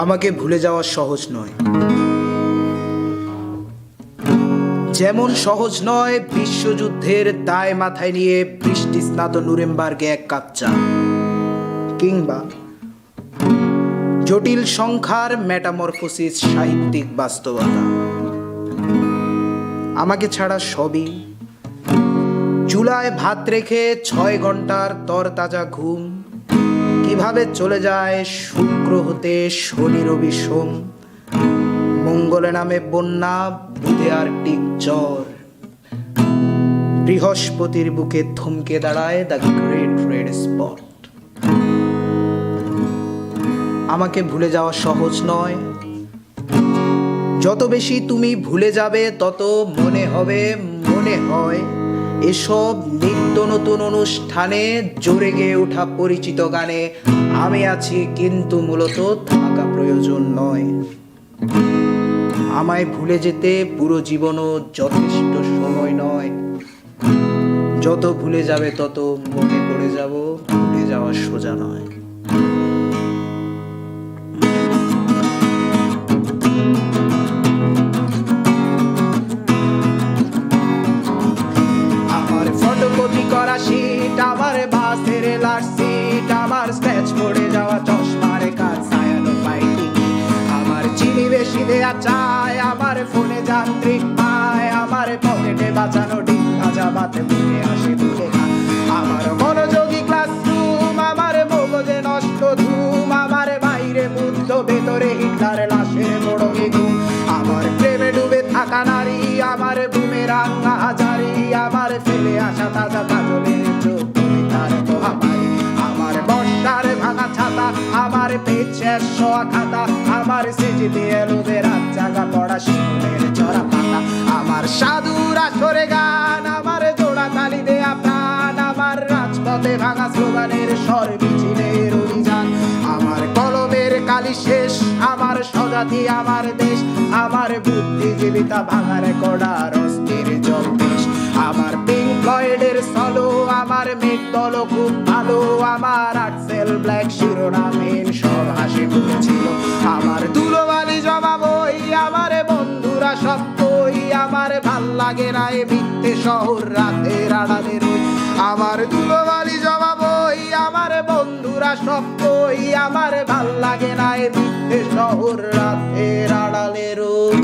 আমাকে ভুলে যাওয়া সহজ নয়, যেমন সহজ নয় বিশ্বযুদ্ধের দায় মাথায় নিয়ে বৃষ্টি স্নাত নুরেমবার্গে এক কাপ চা, কিংবা জটিল সংখ্যার মেটামরফোসিস সাহিত্যিক বাস্তবতা। আমাকে ছাড়া সবই, চুলায় ভাত রেখে 6 ঘন্টার তরতাজা ঘুম, কিভাবে চলে যায় শুক্র হতে শনি রবি সোম, মঙ্গলে নামে বন্যা, বুধে আর্কটিক জ্বর, বৃহস্পতির বুকে থমকে দাঁড়ায় দ্য গ্রেট রেড স্পট। আমাকে ভুলে যাওয়া সহজ নয়, যত বেশি তুমি ভুলে যাবে তত মনে হয় এসব নিত্য নতুন অনুষ্ঠানে জোরে গেয়ে ওঠা পরিচিত গানে আমি আছি, কিন্তু মূলত থাকা প্রয়োজন নয়। আমায় ভুলে যেতে পুরো জীবনও যথেষ্ট সময় নয়, যত ভুলে যাবে তত মনে পড়ে যাব, ভুলে যাওয়া সোজা নয়। আমার ফটোকপি করা শীট, আমার বাসের লাস্ট সিট, আমার স্ক্র্যাচ পড়ে যাওয়া চশমার কাজ সায়ানো ফাইটিং, আমার চিনি বেশি দেয়া চায়, আমার ফোনে যান্ত্রিক পায়, আমার পকেটে বাঁচানো ডিম ভাজা বাতে বুকে আসে ভুলে না, আমার মনোযোগী ক্লাসরুম, আমার মগজে নষ্ট ধুম, আমার বাইরে বুদ্ধ ভেতরে হিটলার লাশের মোড়কে ঘুম, আমার প্রেমে ডুবে থাকা নারী, আমার বুমেরাং হাজারি, আমার ফেলে আসা তাজা কাজলের চোখ তার মহামারী, আমার বর্ষার ভাঙা ছাতা, আমার পেট শেষ শোয়া খাতা, আমার সেজিতে এলোদের রাত জাগা পড়া শিশুদের চড়া পাতা, আমার সাধুর আসরে গান, আমার জোড়া তালি দেয়া প্রাণ, আমার রাজপথে ভাঙা স্লোগানের স্বর মিছিলের অভিযান, আমার কলমের কালি শেষ, আমার স্বজাতি আমার দেশ, আমার বুদ্ধিজীবিতা ভাঙা রেকর্ডার অস্থির জলদেশ, আমার পিঙ্ক ফ্লয়েডের সলো, আমার মেঘ দল খুব ভালো, আমার আর্টসেল ব্ল্যাক শিরোনামহীন সব হাসি ফুটেছিল, আমার ধুলোবালি জমা বই, আমার বন্ধুরা সব কই, আমার ভাল লাগে না এ মিথ্যে শহর রাতের আড়ালে রই, আমার ধুলোবালি জমা বই, আমার বন্ধুরা সব কই, আমার ভাল লাগে না এ মিথ্যে শহর রাতের আড়ালে রই।